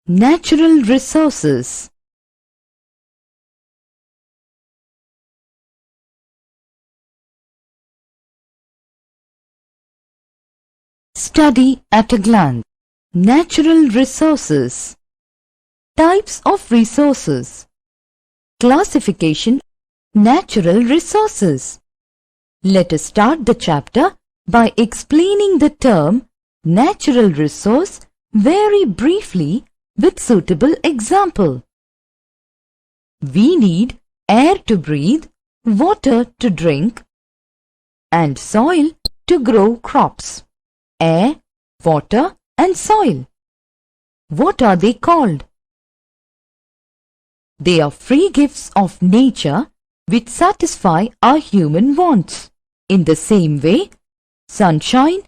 Natural resources. Study at a glance. Natural resources. Types of resources. Classification. Natural resources. Let us start the chapter by explaining the term natural resource very briefly with suitable example. We need air to breathe, water to drink, and soil to grow crops. Air, water, and soil. What are they called? They are free gifts of nature which satisfy our human wants. In the same way, sunshine,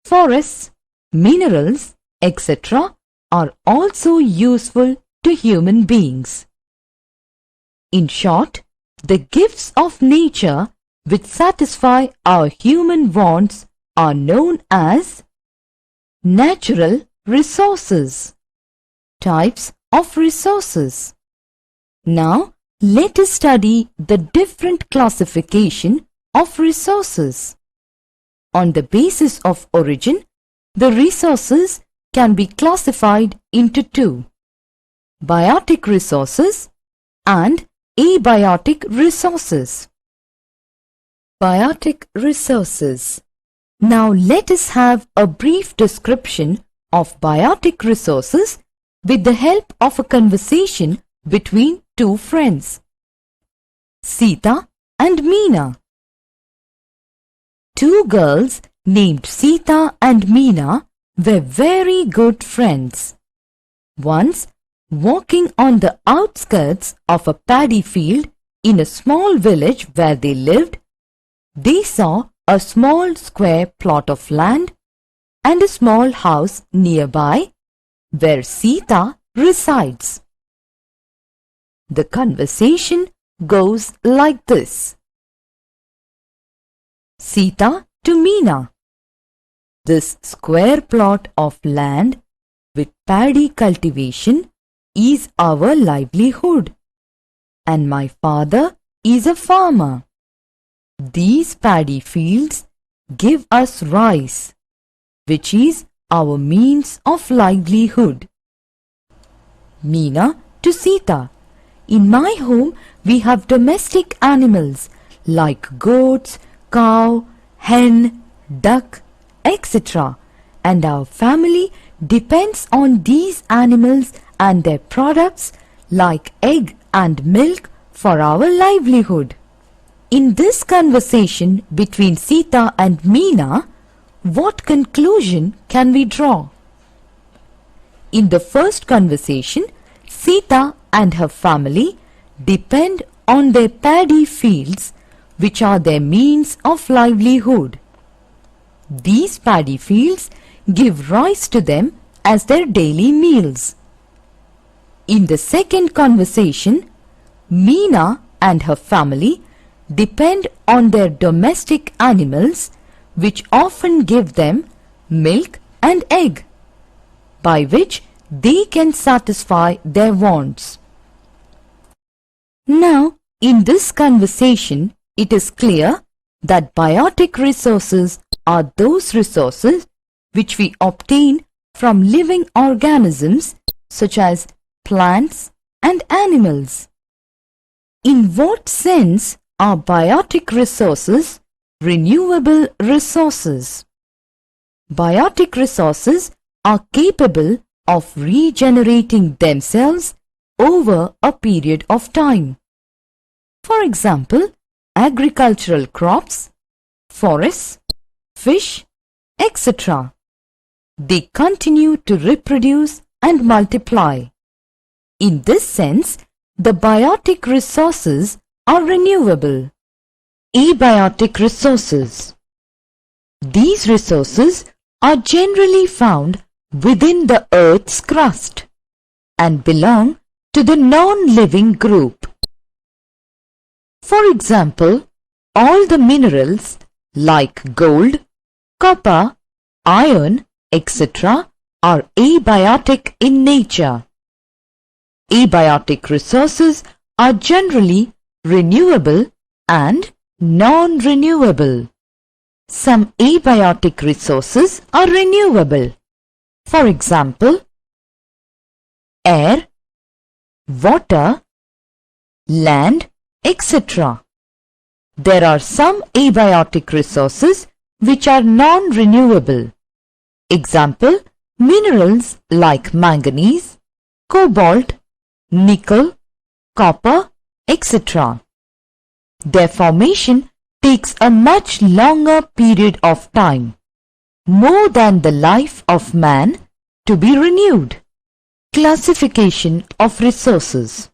forests, minerals, etc. are also useful to human beings. In short, the gifts of nature which satisfy our human wants are known as natural resources. Types of resources. Now, let us study the different classification of resources. On the basis of origin, the resources can be classified into two: biotic resources and abiotic resources. Biotic resources. Now let us have a brief description of biotic resources with the help of a conversation between two friends, Sita and Meena. Two girls named Sita and Meena were very good friends. Once, walking on the outskirts of a paddy field in a small village where they lived, they saw a small square plot of land and a small house nearby where Sita resides. The conversation goes like this. Sita to Meena. This square plot of land with paddy cultivation is our livelihood, and my father is a farmer. These paddy fields give us rice, which is our means of livelihood. Meena to Sita. In my home, we have domestic animals like goats, cow, hen, duck, etc. And our family depends on these animals and their products like egg and milk for our livelihood. In this conversation between Sita and Meena, what conclusion can we draw? In the first conversation, Sita and her family depend on their paddy fields, which are their means of livelihood. These paddy fields give rice to them as their daily meals. In the second conversation, Meena and her family depend on their domestic animals, which often give them milk and egg, by which they can satisfy their wants. Now, in this conversation, it is clear that biotic resources are those resources which we obtain from living organisms such as plants and animals. In what sense are biotic resources renewable resources? Biotic resources are capable of regenerating themselves over a period of time. For example, agricultural crops, forests, fish, etc. They continue to reproduce and multiply. In this sense, the biotic resources are renewable. Abiotic resources. These resources are generally found within the Earth's crust and belong to the non-living group. For example, all the minerals like gold, copper, iron, etc. are abiotic in nature. Abiotic resources are generally renewable and non-renewable. Some abiotic resources are renewable. For example, air, water, land, etc. There are some abiotic resources which are non-renewable. Example, minerals like manganese, cobalt, nickel, copper, etc. Their formation takes a much longer period of time, more than the life of man, to be renewed. Classification of resources.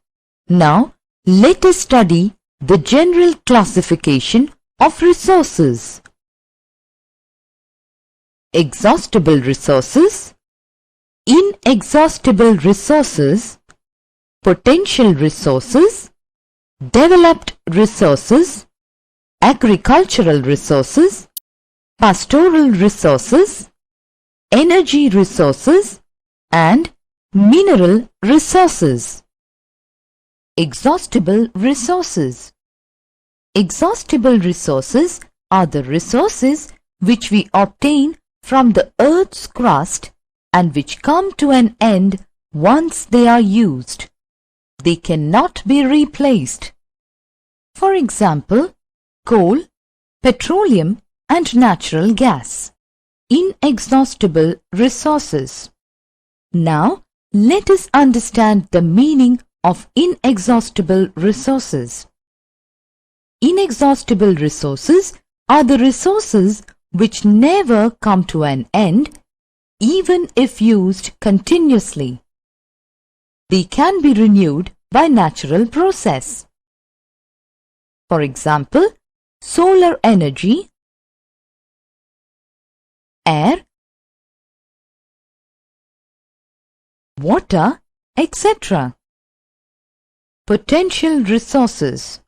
Now, let us study the general classification of resources. Exhaustible resources, inexhaustible resources, potential resources, developed resources, agricultural resources, pastoral resources, energy resources, and mineral resources. Exhaustible resources. Exhaustible resources are the resources which we obtain from the earth's crust and which come to an end once they are used. They cannot be replaced. For example, coal, petroleum and natural gas. Inexhaustible resources. Now, let us understand the meaning of inexhaustible resources. Inexhaustible resources are the resources which never come to an end, even if used continuously. They can be renewed by natural process. For example, solar energy, air, water, etc. Potential resources.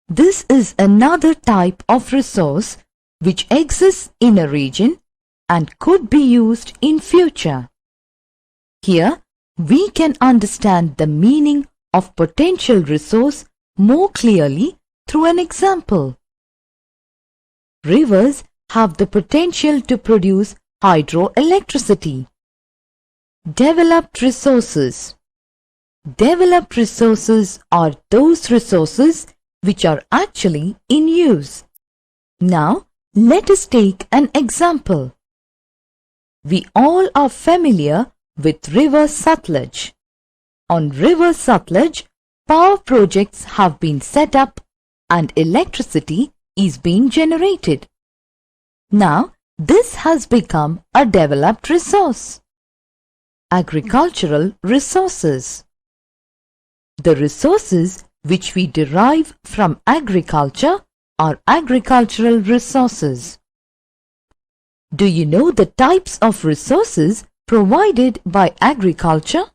This is another type of resource which exists in a region and could be used in future. Here, we can understand the meaning of potential resource more clearly through an example. Rivers have the potential to produce hydroelectricity. Developed resources. Developed resources are those resources which are actually in use. Now, let us take an example. We all are familiar with River Sutlej. On River Sutlej, power projects have been set up and electricity is being generated. Now, this has become a developed resource. Agricultural resources. The resources which we derive from agriculture are agricultural resources. Do you know the types of resources provided by agriculture?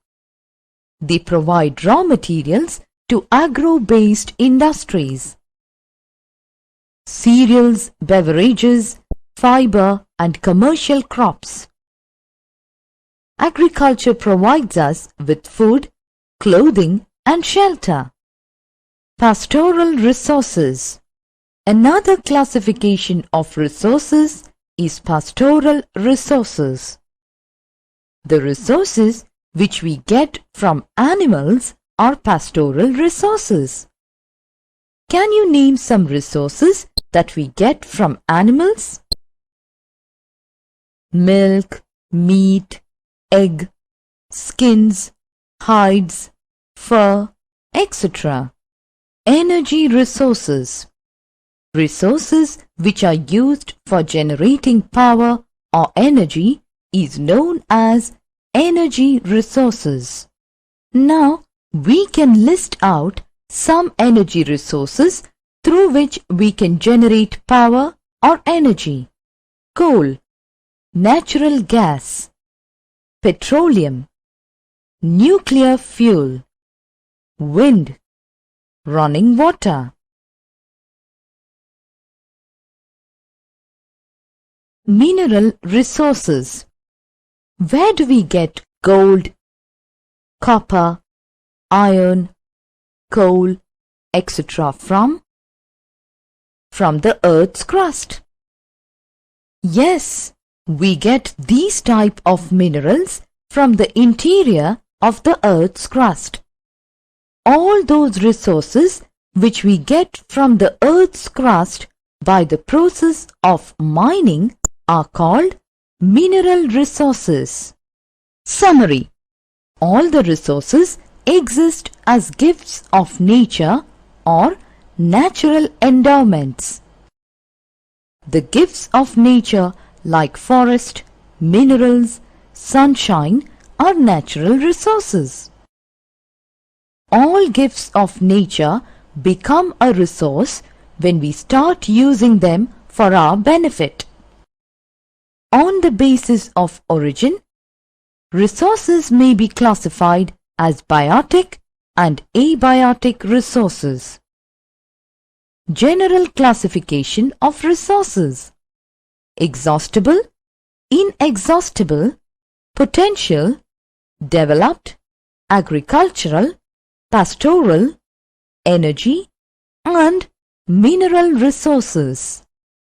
They provide raw materials to agro-based industries. Cereals, beverages, fiber and commercial crops. Agriculture provides us with food, clothing and shelter. Pastoral resources. Another classification of resources is pastoral resources. The resources which we get from animals are pastoral resources. Can you name some resources that we get from animals? Milk, meat, egg, skins, hides, fur, etc. Energy resources. Resources which are used for generating power or energy is known as energy resources. Now, we can list out some energy resources through which we can generate power or energy. Coal, natural gas, petroleum, nuclear fuel, wind, running water. Mineral resources. Where do we get gold, copper, iron, coal, etc. from the Earth's crust. Yes, we get these type of minerals from the interior of the Earth's crust. All those resources which we get from the Earth's crust by the process of mining are called mineral resources. Summary: all the resources exist as gifts of nature or natural endowments. The gifts of nature like forest, minerals, sunshine are natural resources. All gifts of nature become a resource when we start using them for our benefit. On the basis of origin, resources may be classified as biotic and abiotic resources. General classification of resources: exhaustible, inexhaustible, potential, developed, agricultural, pastoral, energy, and mineral resources.